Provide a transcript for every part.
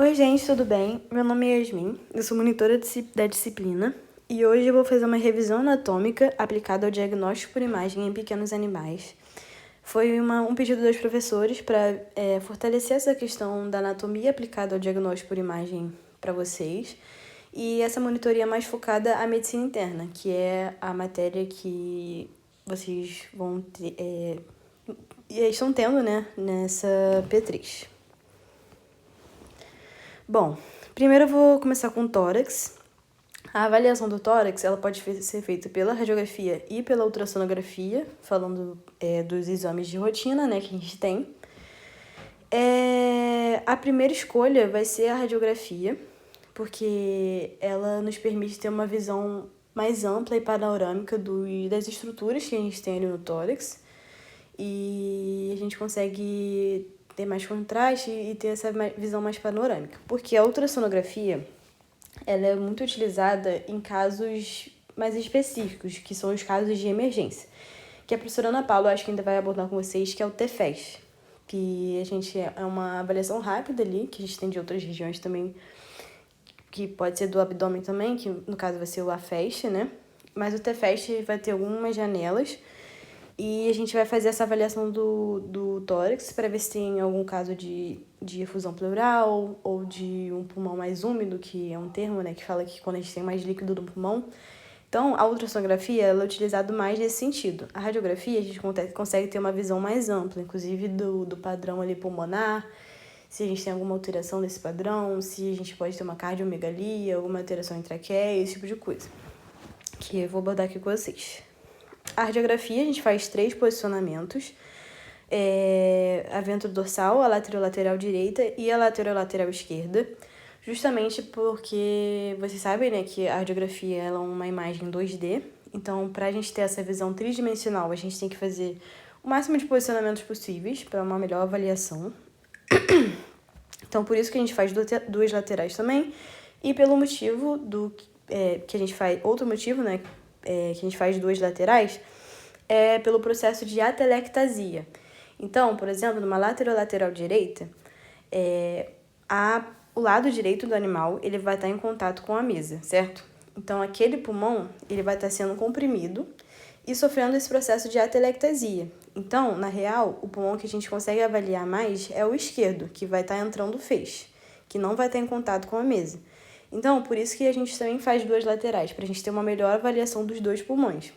Oi, gente, tudo bem? Meu nome é Yasmin, eu sou monitora da disciplina e hoje eu vou fazer uma revisão anatômica aplicada ao diagnóstico por imagem em pequenos animais. Foi um pedido dos professores para fortalecer essa questão da anatomia aplicada ao diagnóstico por imagem para vocês, e essa monitoria é mais focada à medicina interna, que é a matéria que vocês vão ter, estão tendo, né, nessa P3. Bom, primeiro eu vou começar com o tórax. A avaliação do tórax ela pode ser feita pela radiografia e pela ultrassonografia, falando dos exames de rotina, né, que a gente tem. A primeira escolha vai ser a radiografia, porque ela nos permite ter uma visão mais ampla e panorâmica das estruturas que a gente tem ali no tórax, e a gente consegue ter mais contraste e ter essa visão mais panorâmica. Porque a ultrassonografia ela é muito utilizada em casos mais específicos, que são os casos de emergência, que a professora Ana Paula acho que ainda vai abordar com vocês, que é o TFES, que a gente é uma avaliação rápida ali, que a gente tem de outras regiões também, que pode ser do abdômen também, que no caso vai ser o AFEST, né? Mas o TFES vai ter algumas janelas, e a gente vai fazer essa avaliação do tórax para ver se tem algum caso de efusão pleural ou de um pulmão mais úmido, que é um termo, né, que fala que quando a gente tem mais líquido no pulmão. Então, a ultrassonografia ela é utilizada mais nesse sentido. A radiografia, a gente consegue ter uma visão mais ampla, inclusive do padrão ali pulmonar, se a gente tem alguma alteração desse padrão, se a gente pode ter uma cardiomegalia, alguma alteração em traqueia, esse tipo de coisa, que eu vou abordar aqui com vocês. A radiografia, a gente faz 3 posicionamentos, a ventrodorsal, a lateral direita e a lateral esquerda, justamente porque vocês sabem, né, que a radiografia ela é uma imagem 2D, então para a gente ter essa visão tridimensional, a gente tem que fazer o máximo de posicionamentos possíveis para uma melhor avaliação. Então, por isso que a gente faz 2 laterais também, e pelo motivo que a gente faz, outro motivo, né, que a gente faz 2 laterais, é pelo processo de atelectasia. Então, por exemplo, numa lateral direita, o lado direito do animal ele vai estar em contato com a mesa, certo? Então, aquele pulmão ele vai estar sendo comprimido e sofrendo esse processo de atelectasia. Então, na real, o pulmão que a gente consegue avaliar mais é o esquerdo, que vai estar entrando feixe, que não vai estar em contato com a mesa. Então, por isso que a gente também faz 2 laterais, para a gente ter uma melhor avaliação dos 2 pulmões.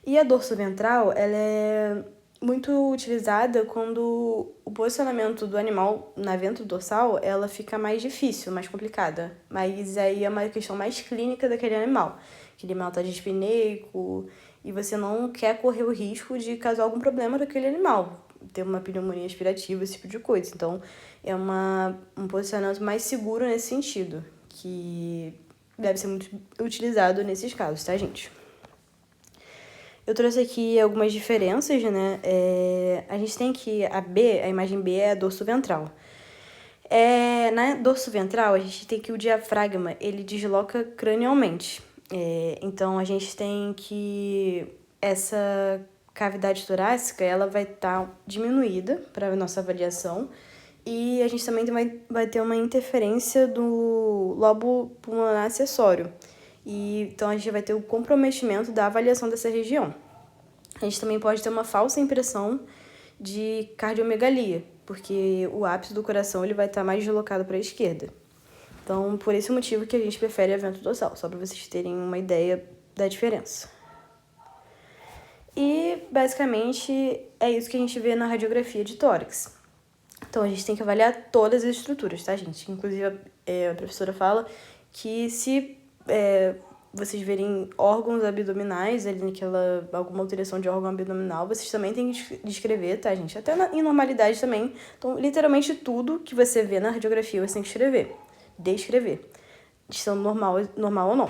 E a dorsoventral, ela é muito utilizada quando o posicionamento do animal na ventrodorsal, ela fica mais difícil, mais complicada. Mas aí é uma questão mais clínica daquele animal. Aquele animal está dispneico e você não quer correr o risco de causar algum problema daquele animal, ter uma pneumonia aspirativa, esse tipo de coisa. Então, é um posicionamento mais seguro nesse sentido, que deve ser muito utilizado nesses casos, tá, gente? Eu trouxe aqui algumas diferenças, né? A gente tem que a imagem B é a dorso ventral. Na dorso ventral, a gente tem que o diafragma, ele desloca cranialmente. Então, a gente tem que essa cavidade torácica, ela vai estar diminuída para a nossa avaliação, e a gente também vai ter uma interferência do lobo pulmonar acessório. Então, a gente vai ter o comprometimento da avaliação dessa região. A gente também pode ter uma falsa impressão de cardiomegalia, porque o ápice do coração ele vai estar mais deslocado para a esquerda. Então, por esse motivo que a gente prefere a ventrodorsal, só para vocês terem uma ideia da diferença. E, basicamente, é isso que a gente vê na radiografia de tórax. Então, a gente tem que avaliar todas as estruturas, tá, gente? Inclusive, a professora fala que se vocês verem órgãos abdominais, ali alguma alteração de órgão abdominal, vocês também têm que descrever, tá, gente? Até em normalidade também. Então, literalmente tudo que você vê na radiografia, você tem que descrever, sendo normal ou não.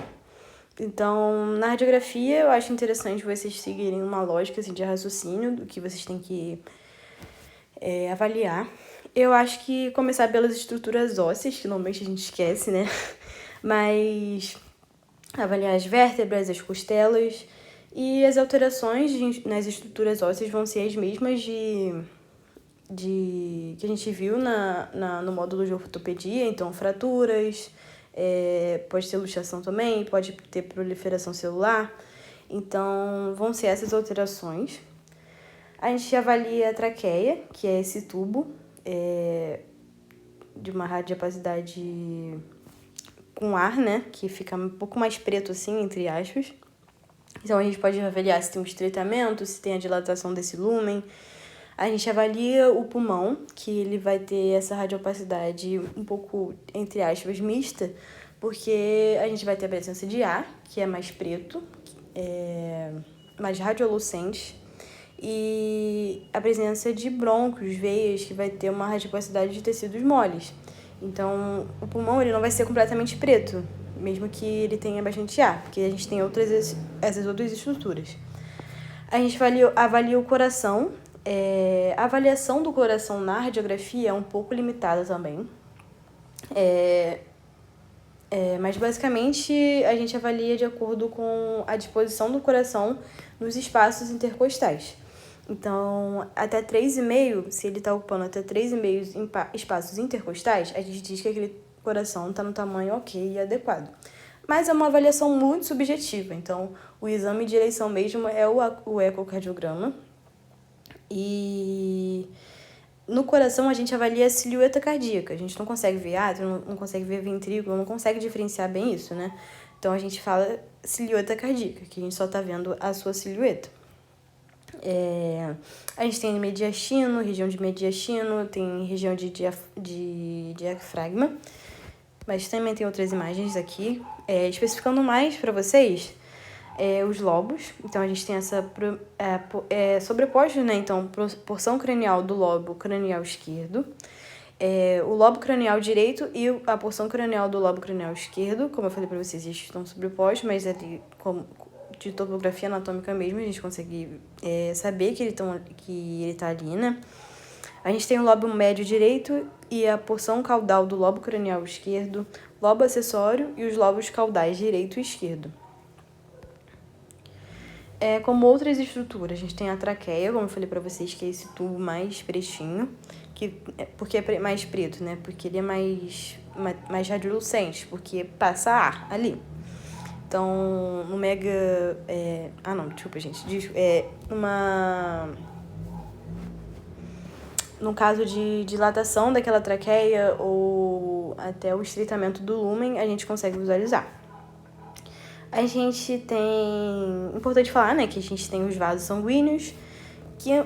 Então, na radiografia, eu acho interessante vocês seguirem uma lógica assim, de raciocínio do que vocês têm que avaliar. Eu acho que começar pelas estruturas ósseas, que normalmente a gente esquece, né? Mas avaliar as vértebras, as costelas, e as alterações nas estruturas ósseas vão ser as mesmas de que a gente viu no módulo de ortopedia, então fraturas, pode ter luxação também, pode ter proliferação celular. Então, vão ser essas alterações. A gente avalia a traqueia, que é esse tubo de uma radiopacidade com ar, né? Que fica um pouco mais preto assim, entre aspas. Então, a gente pode avaliar se tem um estreitamento, se tem a dilatação desse lúmen. A gente avalia o pulmão, que ele vai ter essa radiopacidade um pouco, entre aspas, mista, porque a gente vai ter a presença de ar, que é mais preto, mais radiolucente, e a presença de brônquios, veias, que vai ter uma radiopacidade de tecidos moles. Então, o pulmão ele não vai ser completamente preto, mesmo que ele tenha bastante ar, porque a gente tem essas outras estruturas. A gente avalia o coração. A avaliação do coração na radiografia é um pouco limitada também. Mas basicamente a gente avalia de acordo com a disposição do coração nos espaços intercostais. Então, até 3,5, se ele está ocupando até 3,5 espaços intercostais, a gente diz que aquele coração está no tamanho ok e adequado. Mas é uma avaliação muito subjetiva, então o exame de eleição mesmo é o ecocardiograma. E no coração a gente avalia a silhueta cardíaca, a gente não consegue ver átrio, não consegue ver ventrículo, não consegue diferenciar bem isso, né? Então a gente fala silhueta cardíaca, que a gente só está vendo a sua silhueta. A gente tem mediastino, região de mediastino, tem região de diafragma, mas também tem outras imagens aqui. Especificando mais para vocês, os lobos. Então, a gente tem essa sobrepostos, né? Então, porção cranial do lobo cranial esquerdo, o lobo cranial direito e a porção cranial do lobo cranial esquerdo. Como eu falei para vocês, eles estão sobrepostos, mas ali, de topografia anatômica mesmo, a gente consegue saber que ele está ali, né? A gente tem o lobo médio direito e a porção caudal do lobo cranial esquerdo, lobo acessório e os lobos caudais direito e esquerdo. Como outras estruturas, a gente tem a traqueia, como eu falei para vocês, que é esse tubo mais pretinho, porque é mais preto, né? Porque ele é mais radiolucente, porque passa ar ali. Então, no mega... desculpa, gente. No caso de dilatação daquela traqueia ou até o estreitamento do lúmen, a gente consegue visualizar. A gente tem... Importante falar, né, que a gente tem os vasos sanguíneos, que é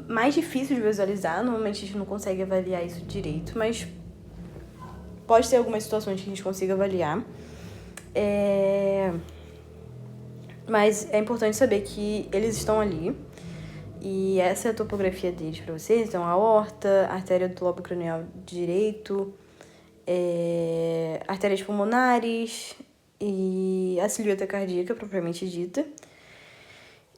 mais difícil de visualizar. Normalmente a gente não consegue avaliar isso direito, mas pode ter algumas situações que a gente consiga avaliar. Mas é importante saber que eles estão ali. E essa é a topografia deles para vocês. Então, a aorta, a artéria do lobo cranial direito, artérias pulmonares e a silhueta cardíaca, propriamente dita.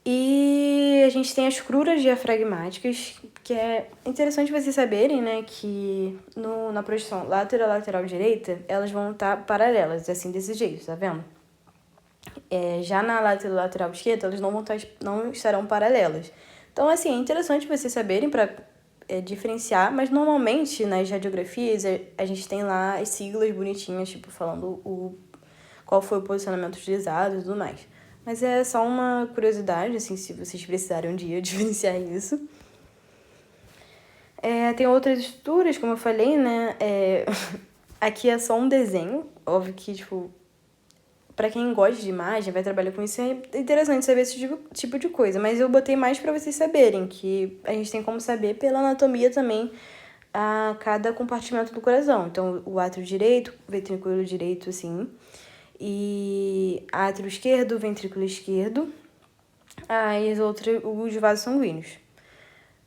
E a gente tem as cruras diafragmáticas, que é interessante vocês saberem, né, que na projeção lateral direita, elas vão estar paralelas, assim, desse jeito, tá vendo? Já na lateral esquerda, elas não estarão paralelas. Então, assim, é interessante vocês saberem para diferenciar, mas normalmente nas radiografias a gente tem lá as siglas bonitinhas, tipo, falando qual foi o posicionamento utilizado e tudo mais. Mas é só uma curiosidade, assim, se vocês precisarem um dia diferenciar isso. Tem outras estruturas, como eu falei, né? Aqui é só um desenho. Óbvio que, tipo, pra quem gosta de imagem, vai trabalhar com isso, é interessante saber esse tipo de coisa. Mas eu botei mais pra vocês saberem, que a gente tem como saber pela anatomia também a cada compartimento do coração. Então, o átrio direito, o ventrículo direito, assim, e átrio esquerdo, ventrículo esquerdo, e os vasos sanguíneos.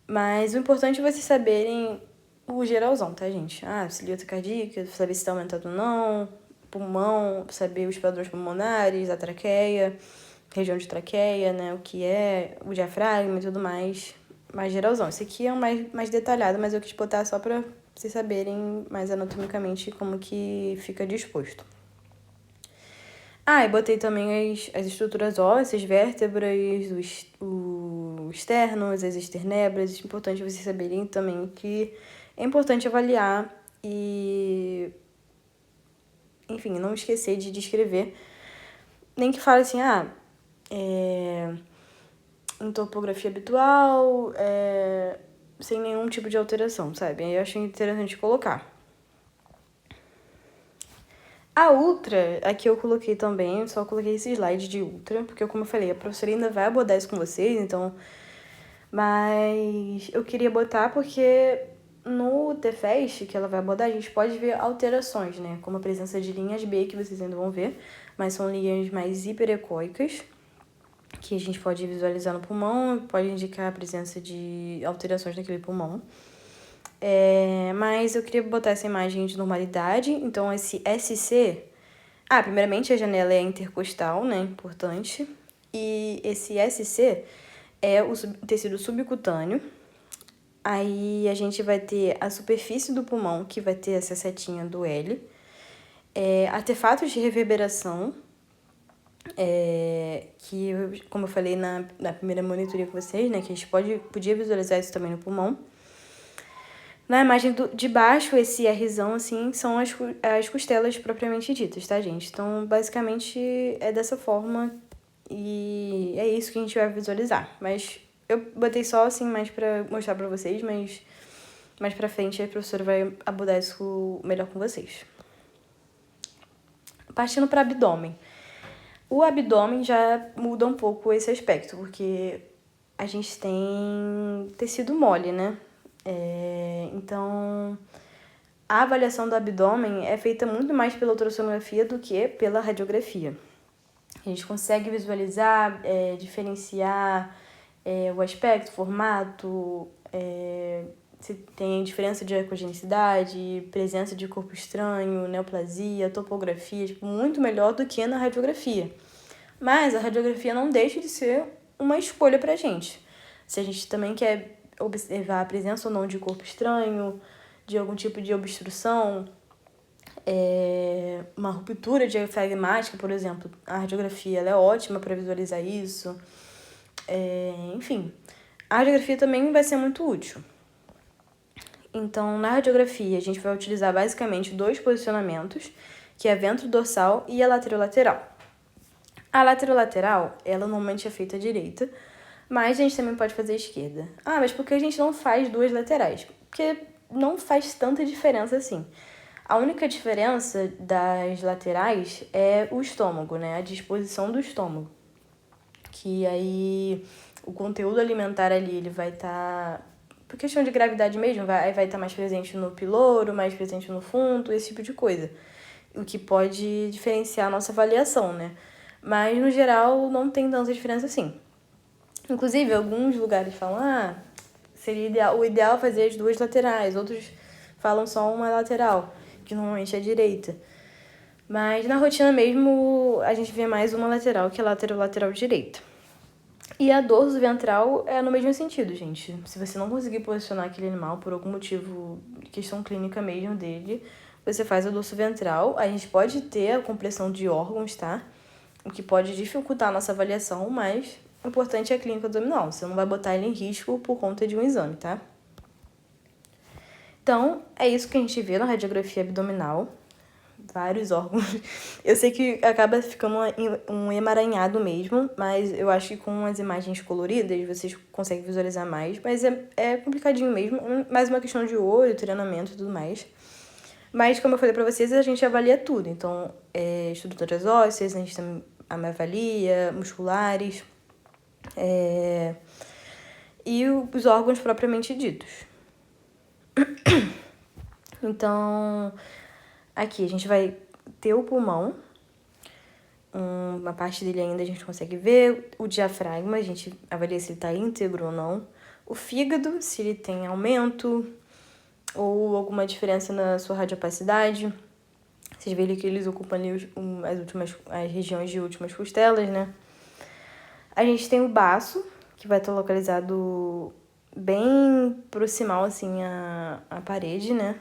Mas o importante é vocês saberem o geralzão, tá, gente? Silhueta cardíaca, saber se tá aumentado ou não, pulmão, saber os padrões pulmonares, a traqueia, região de traqueia, né, o que é, o diafragma e tudo mais geralzão. Esse aqui é mais detalhado, mas eu quis botar só pra vocês saberem mais anatomicamente como que fica disposto. E botei também as estruturas ósseas, vértebras, o externos, as externebras. É importante vocês saberem também que é importante avaliar e, enfim, não esquecer de descrever. Nem que fale assim, em topografia habitual, sem nenhum tipo de alteração, sabe? Aí eu achei interessante colocar. A Ultra, aqui eu coloquei também, só coloquei esse slide de Ultra, porque como eu falei, a professora ainda vai abordar isso com vocês, então... Mas eu queria botar porque no TFEST, que ela vai abordar, a gente pode ver alterações, né? Como a presença de linhas B, que vocês ainda vão ver, mas são linhas mais hiperecóicas, que a gente pode visualizar no pulmão, pode indicar a presença de alterações naquele pulmão. Mas eu queria botar essa imagem de normalidade, então esse SC... primeiramente a janela é intercostal, né, importante, e esse SC é o tecido subcutâneo. Aí a gente vai ter a superfície do pulmão, que vai ter essa setinha do L, artefatos de reverberação, que, como eu falei na primeira monitoria com vocês, né, que a gente podia visualizar isso também no pulmão. Na imagem de baixo, esse Rzão, assim, são as costelas propriamente ditas, tá, gente? Então, basicamente, é dessa forma e é isso que a gente vai visualizar. Mas eu botei só, assim, mais pra mostrar pra vocês, mas mais pra frente a professora vai abordar isso melhor com vocês. Partindo para abdômen. O abdômen já muda um pouco esse aspecto, porque a gente tem tecido mole, né? Então, a avaliação do abdômen é feita muito mais pela ultrassonografia do que pela radiografia. A gente consegue visualizar, diferenciar o aspecto, formato, se tem diferença de ecogenicidade, presença de corpo estranho, neoplasia, topografia, muito melhor do que na radiografia. Mas a radiografia não deixa de ser uma escolha pra gente. Se a gente também quer observar a presença ou não de corpo estranho, de algum tipo de obstrução, uma ruptura diafragmática, por exemplo. A radiografia ela é ótima para visualizar isso. Enfim, a radiografia também vai ser muito útil. Então, na radiografia, a gente vai utilizar basicamente 2 posicionamentos, que é a ventrodorsal e a laterolateral. A laterolateral, ela normalmente é feita à direita, mas a gente também pode fazer à esquerda. Mas por que a gente não faz 2 laterais? Porque não faz tanta diferença assim. A única diferença das laterais é o estômago, né? A disposição do estômago. Que aí o conteúdo alimentar ali, ele vai estar... Por questão de gravidade mesmo, vai estar mais presente no piloro, mais presente no fundo, esse tipo de coisa. O que pode diferenciar a nossa avaliação, né? Mas, no geral, não tem tanta diferença assim. Inclusive, alguns lugares falam, seria o ideal fazer as 2 laterais. Outros falam só uma lateral, que normalmente é a direita. Mas, na rotina mesmo, a gente vê mais uma lateral, que é a lateral direita. E a dorso ventral é no mesmo sentido, gente. Se você não conseguir posicionar aquele animal por algum motivo, questão clínica mesmo dele, você faz a dorso ventral. A gente pode ter a compressão de órgãos, tá? O que pode dificultar a nossa avaliação, mas o importante é a clínica abdominal. Você não vai botar ele em risco por conta de um exame, tá? Então, é isso que a gente vê na radiografia abdominal. Vários órgãos. Eu sei que acaba ficando um emaranhado mesmo, mas eu acho que com as imagens coloridas vocês conseguem visualizar mais. Mas é complicadinho mesmo, mais uma questão de olho, treinamento e tudo mais. Mas, como eu falei pra vocês, a gente avalia tudo. Então, estruturas ósseas, a gente também avalia, musculares, e os órgãos propriamente ditos. Então, aqui a gente vai ter o pulmão, uma parte dele ainda a gente consegue ver, o diafragma, a gente avalia se ele está íntegro ou não, o fígado, se ele tem aumento ou alguma diferença na sua radiopacidade. Vocês veem que eles ocupam ali as regiões de últimas costelas, né? A gente tem o baço, que vai estar localizado bem proximal, assim, à parede, né?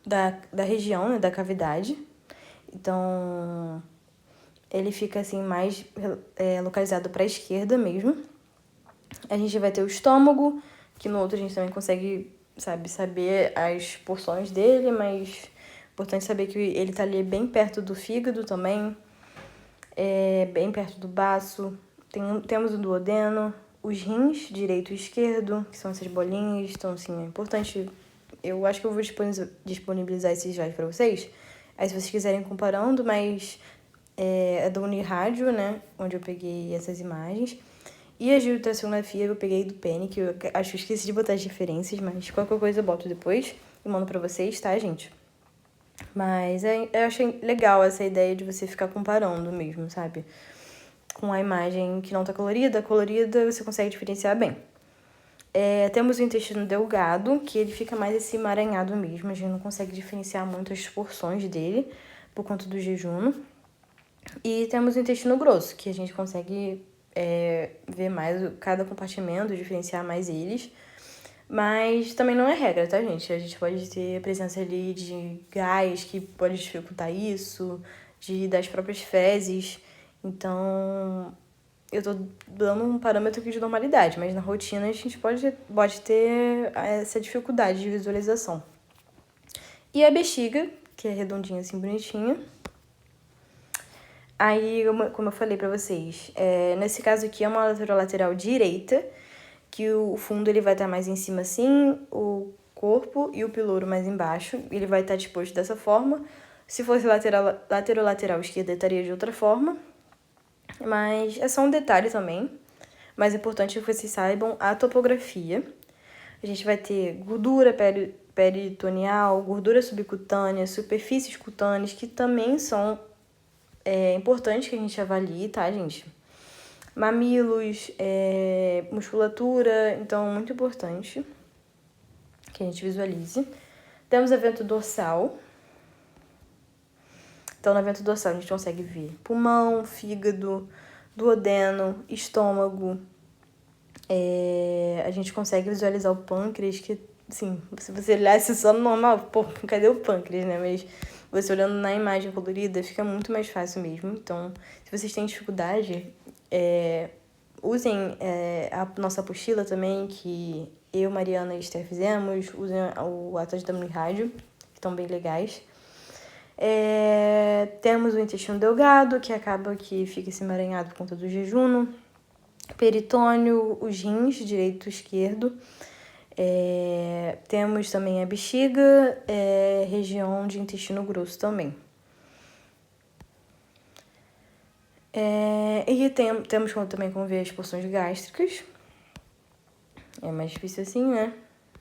Da região, né? Da cavidade. Então, ele fica assim mais localizado para a esquerda mesmo. A gente vai ter o estômago, que no outro a gente também consegue, saber as porções dele, mas é importante saber que ele tá ali bem perto do fígado também, bem perto do baço. Temos o duodeno, os rins, direito e esquerdo, que são essas bolinhas, então assim, é importante. Eu acho que eu vou disponibilizar esses slides para vocês. Aí se vocês quiserem comparando, mas é da Unirádio, né, onde eu peguei essas imagens. E a de ultrassonografia eu peguei do Penny, que eu acho que eu esqueci de botar as referências, mas qualquer coisa eu boto depois e mando pra vocês, tá, gente? Mas eu achei legal essa ideia de você ficar comparando mesmo, sabe? Com a imagem que não tá colorida, você consegue diferenciar bem. Temos o intestino delgado, que ele fica mais esse emaranhado mesmo, a gente não consegue diferenciar muito as porções dele por conta do jejum. E temos o intestino grosso, que a gente consegue ver mais cada compartimento, diferenciar mais eles. Mas também não é regra, tá, gente? A gente pode ter a presença ali de gás que pode dificultar isso, das próprias fezes. Então, eu tô dando um parâmetro aqui de normalidade, mas na rotina a gente pode ter essa dificuldade de visualização. E a bexiga, que é redondinha assim, bonitinha. Aí, como eu falei pra vocês, nesse caso aqui é uma lateral direita, que o fundo ele vai estar mais em cima assim, o corpo e o piloro mais embaixo. Ele vai estar disposto dessa forma. Se fosse lateral esquerda, estaria de outra forma. Mas é só um detalhe também. Mas é importante que vocês saibam a topografia. A gente vai ter gordura peritoneal, gordura subcutânea, superfícies cutâneas, que também são importantes que a gente avalie, tá, gente? Mamilos, musculatura, então muito importante que a gente visualize. Temos evento dorsal. Então, no evento dorsal a gente consegue ver pulmão, fígado, duodeno, estômago. A gente consegue visualizar o pâncreas, que, assim, se você olhasse só no normal, pô, cadê o pâncreas, né? Mas você olhando na imagem colorida fica muito mais fácil mesmo. Então, se vocês têm dificuldade, usem a nossa apostila também, que eu, Mariana e Esther fizemos. Usem o Atlas da Unirádio, que estão bem legais. Temos o intestino delgado, que acaba que fica esse emaranhado por conta do jejum. Peritônio, os rins, direito e esquerdo. Temos também a bexiga, região de intestino grosso também. E temos também como ver as porções gástricas. É mais difícil assim, né?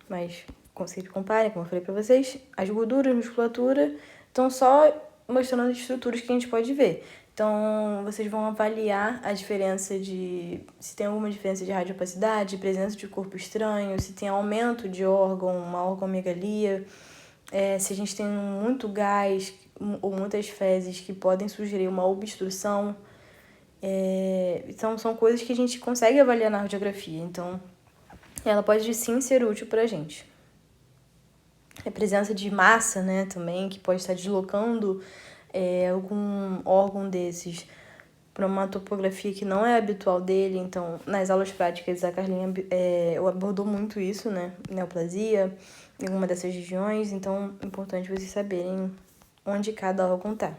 Mas vocês comparem, como eu falei pra vocês. As gorduras, musculatura, estão só mostrando as estruturas que a gente pode ver. Então, vocês vão avaliar a diferença se tem alguma diferença de radiopacidade, presença de corpo estranho, se tem aumento de órgão, uma orgomegalia, se a gente tem muito gás ou muitas fezes que podem sugerir uma obstrução. Então, são coisas que a gente consegue avaliar na radiografia. Então, ela pode sim ser útil pra gente. A presença de massa, né, também, que pode estar deslocando algum órgão desses para uma topografia que não é habitual dele. Então, nas aulas práticas, a Carlinha abordou muito isso, né? Neoplasia, em alguma dessas regiões. Então, é importante vocês saberem onde cada órgão está.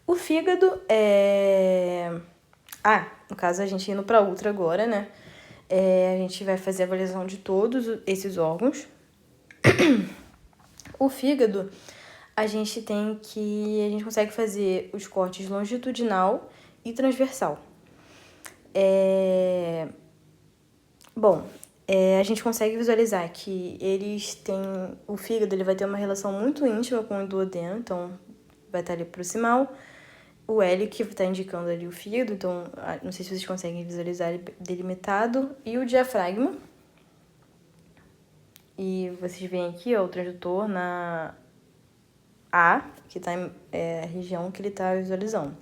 O fígado no caso, a gente indo para ultra agora, né? A gente vai fazer a avaliação de todos esses órgãos. O fígado, a gente consegue fazer os cortes longitudinal e transversal. A gente consegue visualizar que o fígado ele vai ter uma relação muito íntima com o duodeno, então vai estar ali proximal. O L que está indicando ali o fígado, então não sei se vocês conseguem visualizar ele delimitado. E o diafragma. E vocês veem aqui, o transdutor na A, que está a região que ele está visualizando.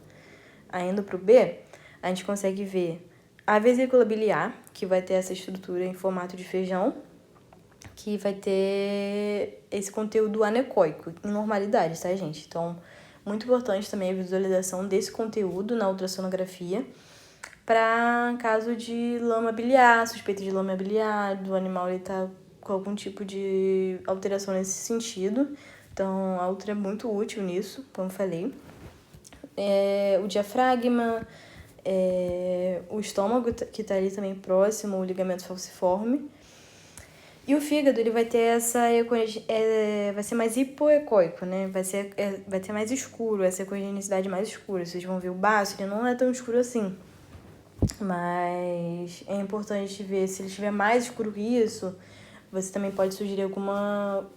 Aí indo para o B, a gente consegue ver a vesícula biliar, que vai ter essa estrutura em formato de feijão, que vai ter esse conteúdo anecoico, em normalidade, tá, gente? Então, Muito importante também a visualização desse conteúdo na ultrassonografia, para caso de lama biliar, suspeita de lama biliar, do animal estar com algum tipo de alteração nesse sentido. Então, a ultra é muito útil nisso, como falei. O diafragma, o estômago, que está ali também próximo, o ligamento falciforme. E o fígado, ele vai ter vai ser mais hipoecóico, né? Vai ter mais escuro, essa ecogenicidade mais escura. Vocês vão ver o baço, ele não é tão escuro assim. Mas é importante ver se ele estiver mais escuro que isso, você também pode sugerir alguma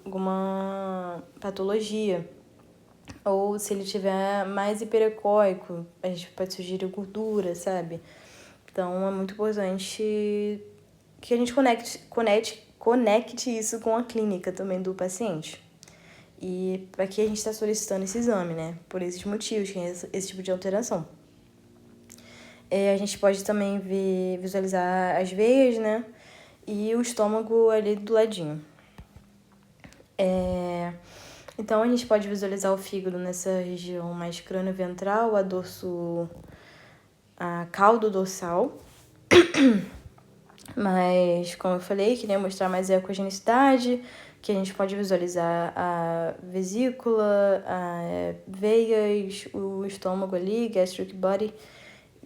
patologia. Ou se ele estiver mais hiperecóico, a gente pode sugerir gordura, sabe? Então é muito importante que a gente conecte isso com a clínica também do paciente. E para que a gente está solicitando esse exame, né? Por esses motivos, que é esse tipo de alteração. A gente pode também visualizar as veias, né? E o estômago ali do ladinho. Então, a gente pode visualizar o fígado nessa região mais crânio-ventral, a caudo dorsal. Mas, como eu falei, queria mostrar mais a ecogenicidade, que a gente pode visualizar a vesícula, veias, o estômago ali, gastric body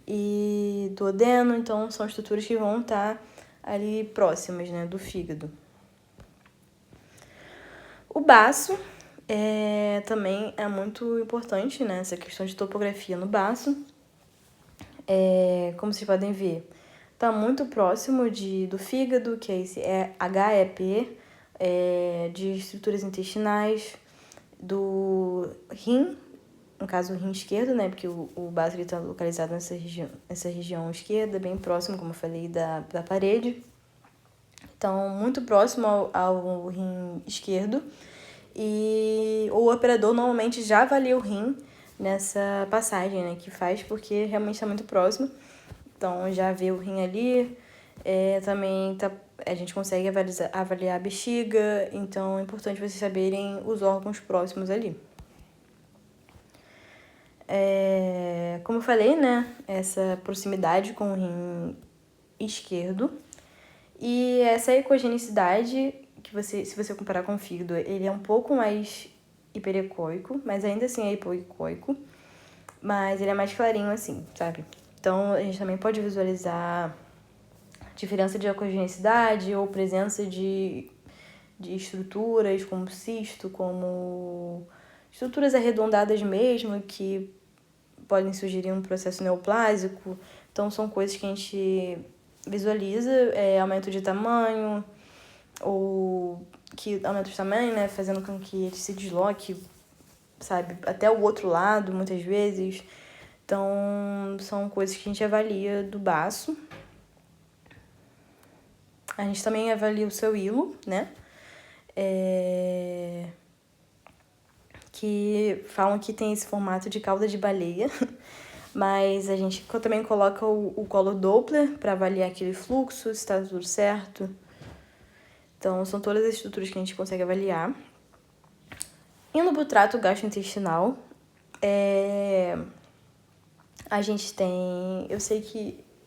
e duodeno. Então, são estruturas que vão estar ali próximas, né, do fígado. O baço também é muito importante, né, essa questão de topografia no baço. Como vocês podem ver, está muito próximo do fígado, que é esse HEP, de estruturas intestinais, do rim, no caso o rim esquerdo, né, porque o baço está localizado nessa região esquerda, bem próximo, como eu falei, da parede. Então, muito próximo ao rim esquerdo. E o operador normalmente já avalia o rim nessa passagem, né, que faz, porque realmente está muito próximo. Então, já vê o rim ali. Também a gente consegue avaliar a bexiga. Então, é importante vocês saberem os órgãos próximos ali. Como eu falei, né, essa proximidade com o rim esquerdo. E essa ecogenicidade, se você comparar com o fígado, ele é um pouco mais hiperecóico, mas ainda assim é hipoecóico. Mas ele é mais clarinho assim, sabe? Então, a gente também pode visualizar diferença de ecogenicidade ou presença de estruturas como cisto, como estruturas arredondadas mesmo, que podem sugerir um processo neoplásico. Então, são coisas que a gente visualiza, aumento de tamanho, ou que aumenta de tamanho, né, fazendo com que ele se desloque, sabe, até o outro lado, muitas vezes. Então, são coisas que a gente avalia do baço. A gente também avalia o seu hilo, né, que falam que tem esse formato de cauda de baleia, mas a gente também coloca o colo Doppler para avaliar aquele fluxo, se está tudo certo. Então, são todas as estruturas que a gente consegue avaliar. Indo para o trato gastrointestinal, a gente tem...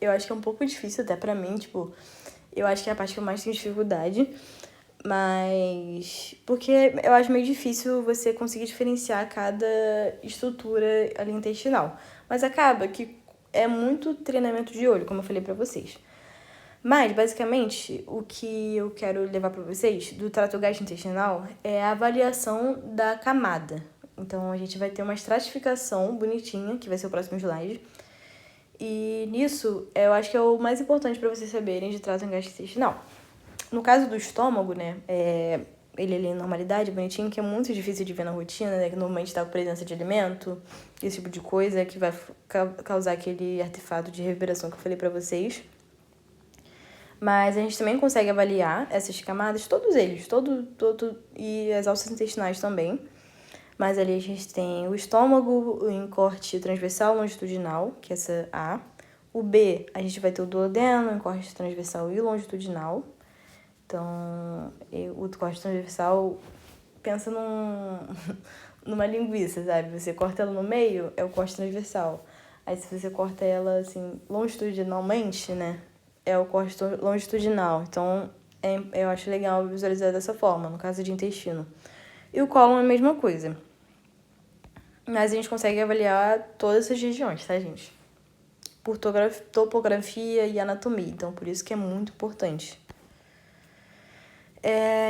Eu acho que é um pouco difícil até para mim, tipo... Eu acho que é a parte que eu mais tenho dificuldade, mas... Porque eu acho meio difícil você conseguir diferenciar cada estrutura ali intestinal. Mas acaba que é muito treinamento de olho, como eu falei pra vocês. Mas, basicamente, o que eu quero levar pra vocês do trato gastrointestinal é a avaliação da camada. Então, a gente vai ter uma estratificação bonitinha, que vai ser o próximo slide. E nisso, eu acho que é o mais importante para vocês saberem de trato gastrointestinal. No caso do estômago, né, ele ali em normalidade, bonitinho, que é muito difícil de ver na rotina, né, que normalmente tá com presença de alimento, esse tipo de coisa que vai causar aquele artefato de reverberação que eu falei para vocês. Mas a gente também consegue avaliar essas camadas, todos eles, e as alças intestinais também. Mas ali a gente tem o estômago em corte transversal longitudinal, que é essa A. O B, a gente vai ter o duodeno em corte transversal e longitudinal. Então, o corte transversal, pensa numa linguiça, sabe? Você corta ela no meio, é o corte transversal. Aí se você corta ela, assim, longitudinalmente, né? É o corte longitudinal. Então, eu acho legal visualizar dessa forma, no caso de intestino. E o cólon é a mesma coisa. Mas a gente consegue avaliar todas essas regiões, tá, gente? Por topografia e anatomia. Então, por isso que é muito importante.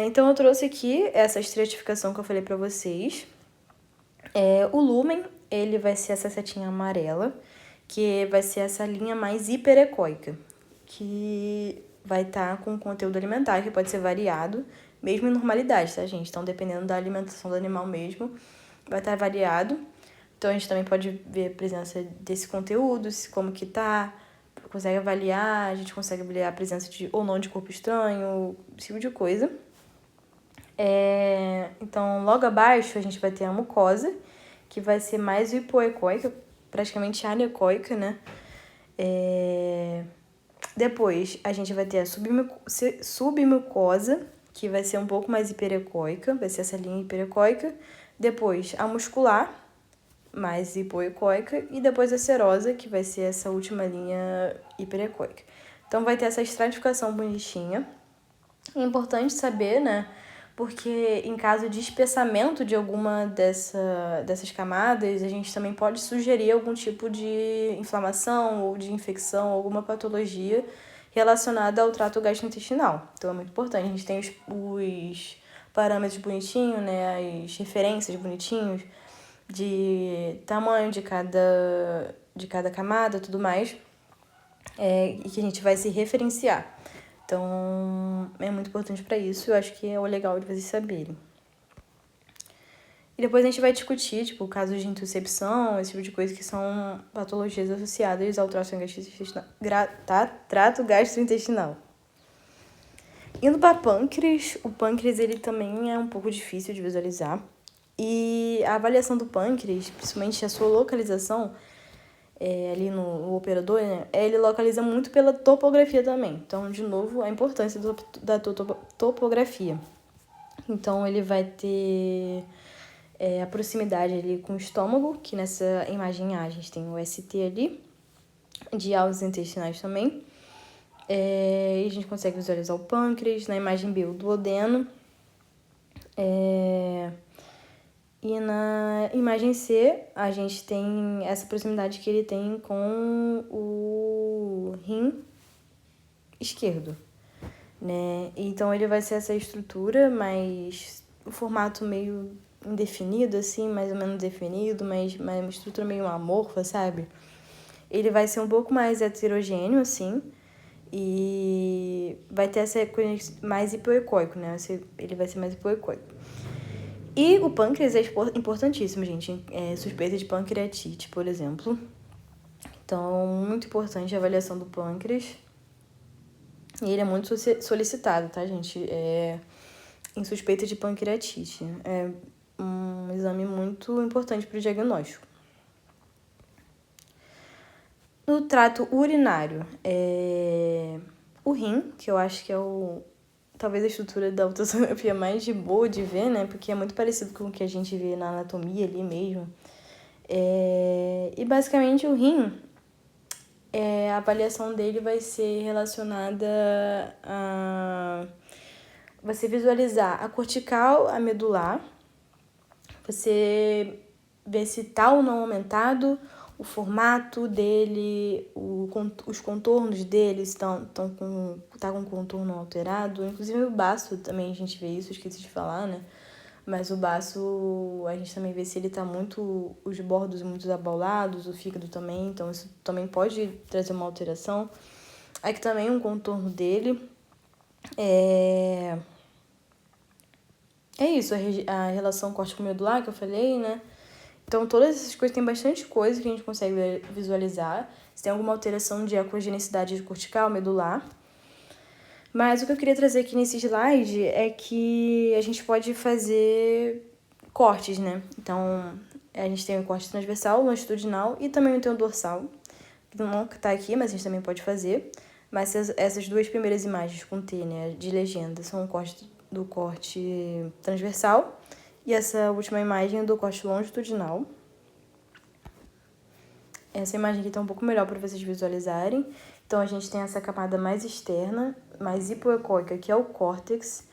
Então, eu trouxe aqui essa estratificação que eu falei pra vocês. O lúmen, ele vai ser essa setinha amarela, que vai ser essa linha mais hiperecóica, que vai estar com conteúdo alimentar, que pode ser variado, mesmo em normalidade, tá, gente? Então, dependendo da alimentação do animal mesmo, vai estar variado. Então, a gente também pode ver a presença desse conteúdo, como que tá, consegue avaliar, a gente consegue avaliar a presença de ou não de corpo estranho, esse tipo de coisa. Então, logo abaixo, a gente vai ter a mucosa, que vai ser mais hipoecóica, praticamente anecoica, né? Depois, a gente vai ter a submucosa, que vai ser um pouco mais hiperecóica, vai ser essa linha hiperecóica. Depois, a muscular, mais hipoecóica. E depois a serosa, que vai ser essa última linha hiperecóica. Então, vai ter essa estratificação bonitinha. É importante saber, né? Porque em caso de espessamento de alguma dessas camadas, a gente também pode sugerir algum tipo de inflamação ou de infecção, alguma patologia relacionada ao trato gastrointestinal. Então é muito importante. A gente tem os parâmetros bonitinhos, né? As referências bonitinhos de tamanho de cada camada, tudo mais, e que a gente vai se referenciar. Então, é muito importante para isso. Eu acho que é o legal de vocês saberem. E depois a gente vai discutir, tipo, casos de intuscepção, esse tipo de coisa que são patologias associadas ao trato gastrointestinal. Indo para pâncreas, o pâncreas ele também é um pouco difícil de visualizar. E a avaliação do pâncreas, principalmente a sua localização, ali no operador, né, ele localiza muito pela topografia também. Então, de novo, a importância da topografia. Então, ele vai ter a proximidade ali com o estômago, que nessa imagem A a gente tem o ST ali, de alves intestinais também. E a gente consegue visualizar o pâncreas, na imagem B o duodeno. E na imagem C, a gente tem essa proximidade que ele tem com o rim esquerdo, né? Então, ele vai ser essa estrutura, mas o formato meio indefinido, assim, mais ou menos definido, mas uma estrutura meio amorfa, sabe? Ele vai ser um pouco mais heterogêneo, assim, e vai ter essa coisa mais hipoecóico, né? Ele vai ser mais hipoecóico. E o pâncreas é importantíssimo, gente. Suspeita de pancreatite, por exemplo. Então, muito importante a avaliação do pâncreas. E ele é muito solicitado, tá, gente? Em suspeita de pancreatite. É um exame muito importante para o diagnóstico. No trato urinário, o rim, que eu acho que é talvez a estrutura da ultrassonografia mais de boa de ver, né? Porque é muito parecido com o que a gente vê na anatomia ali mesmo. E basicamente o rim, a avaliação dele vai ser relacionada a você visualizar a cortical, a medular, você ver se tá ou não aumentado, o formato dele, os contornos dele tá com contorno alterado. Inclusive o baço também a gente vê isso, esqueci de falar, né? Mas o baço a gente também vê se ele tá os bordos muito abaulados, o fígado também, então isso também pode trazer uma alteração. Aqui também um contorno dele. É isso, a relação córtico-medular que eu falei, né? Então, todas essas coisas, tem bastante coisa que a gente consegue visualizar. Se tem alguma alteração de aquagenicidade cortical, medular. Mas o que eu queria trazer aqui nesse slide é que a gente pode fazer cortes, né? Então, a gente tem o corte transversal, longitudinal e também tem o dorsal. Que não tá aqui, mas a gente também pode fazer. Mas essas duas primeiras imagens com T, né, de legenda, são o corte transversal. E essa última imagem é do corte longitudinal. Essa imagem aqui tá um pouco melhor para vocês visualizarem. Então, a gente tem essa camada mais externa, mais hipoecóica, que é o córtex.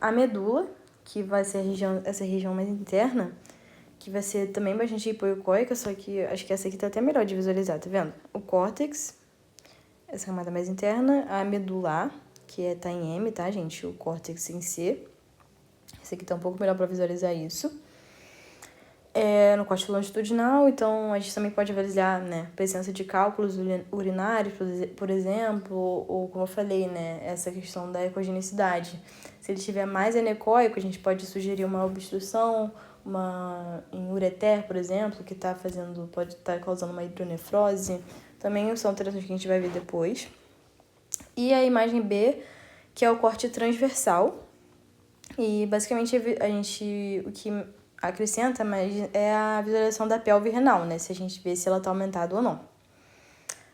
A medula, que vai ser essa região mais interna, que vai ser também bastante hipoecóica, só que acho que essa aqui tá até melhor de visualizar, tá vendo? O córtex, essa camada mais interna, a medular, que tá em M, tá, gente? O córtex em C. Esse aqui tá um pouco melhor para visualizar isso. No corte longitudinal, então a gente também pode avaliar, né, presença de cálculos urinários, por exemplo, ou como eu falei, né, essa questão da ecogenicidade. Se ele estiver mais anecoico, a gente pode sugerir uma obstrução, em ureter, por exemplo, que pode estar causando uma hidronefrose. Também são alterações que a gente vai ver depois. E a imagem B, que é o corte transversal. E basicamente o que acrescenta, mas é a visualização da pelve renal, né? Se a gente vê se ela tá aumentada ou não.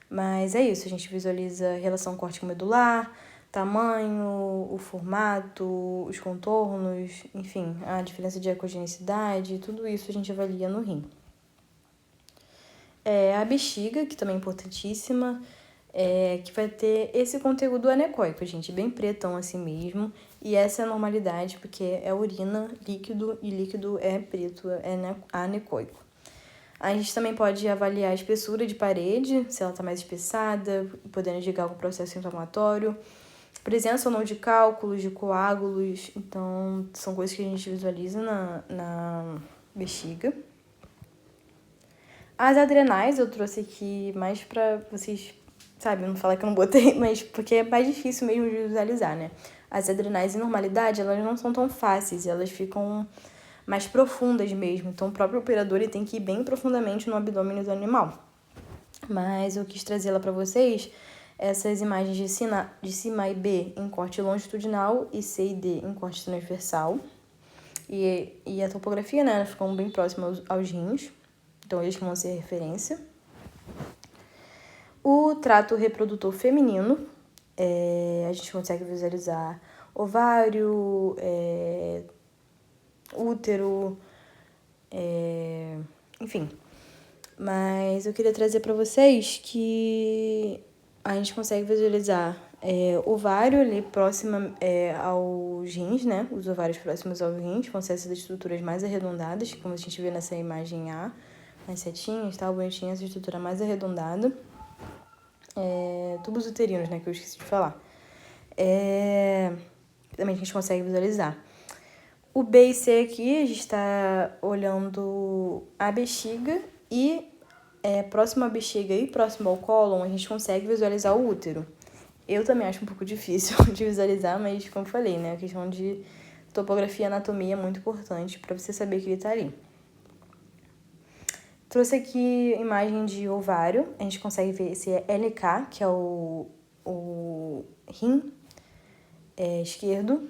Mas é isso, a gente visualiza a relação córtico-medular, tamanho, o formato, os contornos, enfim, a diferença de ecogenicidade, tudo isso a gente avalia no rim. A bexiga, que também é importantíssima, que vai ter esse conteúdo anecoico, gente, bem pretão assim mesmo. E essa é a normalidade, porque é urina, líquido, e líquido é preto, é anecoico. A gente também pode avaliar a espessura de parede, se ela está mais espessada, podendo indicar algum processo inflamatório. Presença ou não de cálculos, de coágulos, então são coisas que a gente visualiza na bexiga. As adrenais eu trouxe aqui mais para vocês, sabe, não falar que eu não botei, mas porque é mais difícil mesmo de visualizar, né? As adrenais em normalidade, elas não são tão fáceis, elas ficam mais profundas mesmo. Então, o próprio operador ele tem que ir bem profundamente no abdômen do animal. Mas eu quis trazer lá para vocês essas imagens de cima e B em corte longitudinal e C e D em corte transversal. E a topografia, né, elas ficam bem próximas aos rins. Então, eles que vão ser referência. O trato reprodutor feminino, a gente consegue visualizar ovário, útero, enfim. Mas eu queria trazer para vocês que a gente consegue visualizar ovário ali próximo aos rins, né? Os ovários próximos aos rins vão ser essas estruturas mais arredondadas, como a gente vê nessa imagem A, nas setinhas, tá? Bonitinha essa estrutura mais arredondada. Tubos uterinos, né? Que eu esqueci de falar. Também a gente consegue visualizar. O B e C aqui, a gente está olhando a bexiga e próximo à bexiga e próximo ao cólon, a gente consegue visualizar o útero. Eu também acho um pouco difícil de visualizar, mas como eu falei, né? A questão de topografia e anatomia é muito importante para você saber que ele está ali. Trouxe aqui imagem de ovário, a gente consegue ver esse LK, que é o rim esquerdo.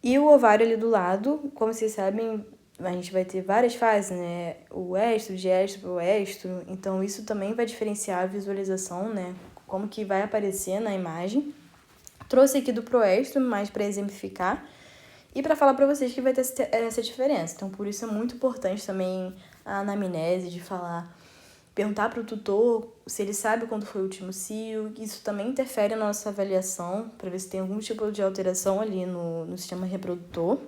E o ovário ali do lado, como vocês sabem, a gente vai ter várias fases, né? O estro, diestro, estro. Então, isso também vai diferenciar a visualização, né? Como que vai aparecer na imagem. Trouxe aqui do proestro, mais para exemplificar. E para falar para vocês que vai ter essa diferença. Então, por isso é muito importante também a anamnese, de perguntar para o tutor se ele sabe quando foi o último cio. Isso também interfere na nossa avaliação, para ver se tem algum tipo de alteração ali no sistema reprodutor.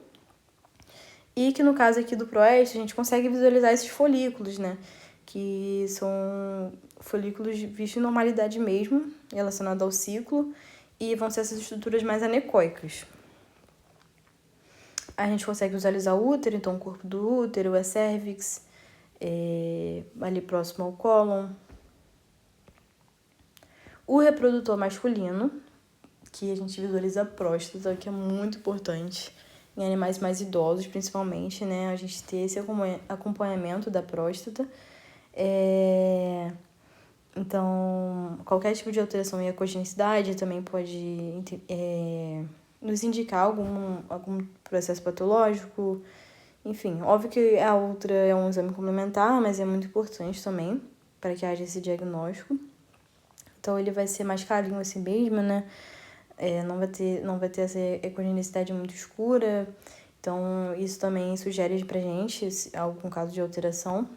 E que no caso aqui do proestro, a gente consegue visualizar esses folículos, né? Que são folículos vistos em normalidade mesmo, relacionados ao ciclo, e vão ser essas estruturas mais anecoicas. A gente consegue visualizar o útero, então o corpo do útero, a cérvix, ali próximo ao cólon. O reprodutor masculino, que a gente visualiza a próstata, que é muito importante em animais mais idosos, principalmente, né? A gente ter esse acompanhamento da próstata. Então, qualquer tipo de alteração em ecogenicidade também pode nos indicar algum processo patológico. Enfim, óbvio que a outra é um exame complementar, mas é muito importante também para que haja esse diagnóstico. Então, ele vai ser mais clarinho assim mesmo, né? não vai ter essa ecogenicidade muito escura. Então, isso também sugere pra gente algum caso de alteração.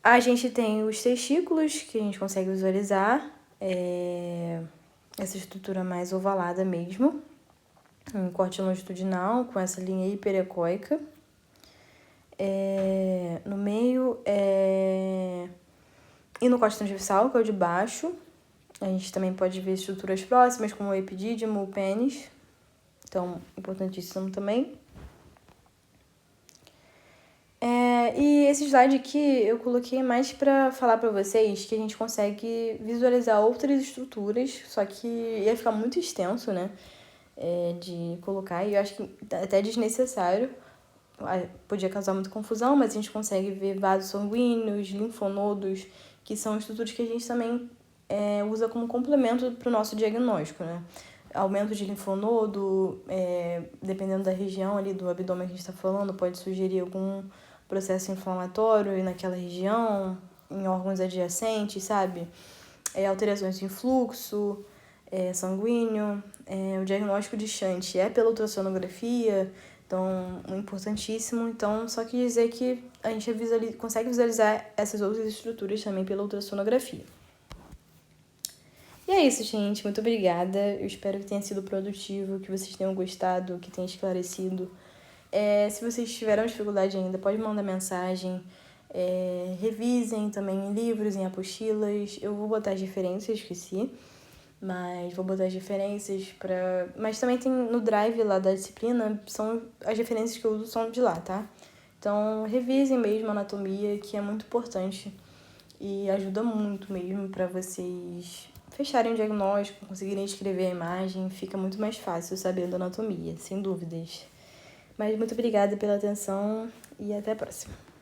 A gente tem os testículos, que a gente consegue visualizar, essa estrutura mais ovalada mesmo, um corte longitudinal com essa linha hiperecóica. No meio, e no corte transversal, que é o de baixo, a gente também pode ver estruturas próximas, como o epidídimo, o pênis. Então, importantíssimo também. E esse slide aqui eu coloquei mais para falar para vocês que a gente consegue visualizar outras estruturas, só que ia ficar muito extenso, né, de colocar, e eu acho que até desnecessário, podia causar muita confusão, mas a gente consegue ver vasos sanguíneos, linfonodos, que são estruturas que a gente também usa como complemento para o nosso diagnóstico, né. Aumento de linfonodo, dependendo da região ali do abdômen que a gente está falando, pode sugerir algum processo inflamatório naquela região, em órgãos adjacentes, sabe? Alterações de fluxo sanguíneo. O diagnóstico de shunt é pela ultrassonografia, então, importantíssimo. Então, só que dizer que a gente consegue visualizar essas outras estruturas também pela ultrassonografia. E é isso, gente. Muito obrigada. Eu espero que tenha sido produtivo, que vocês tenham gostado, que tenha esclarecido. Se vocês tiveram dificuldade ainda, pode mandar mensagem. Revisem também em livros, em apostilas. Eu vou botar as referências, esqueci. Mas vou botar as referências para... Mas também tem no drive lá da disciplina, as referências que eu uso são de lá, tá? Então, revisem mesmo a anatomia, que é muito importante. E ajuda muito mesmo para vocês fecharem o diagnóstico, conseguirem escrever a imagem. Fica muito mais fácil sabendo a anatomia, sem dúvidas. Mas muito obrigada pela atenção e até a próxima.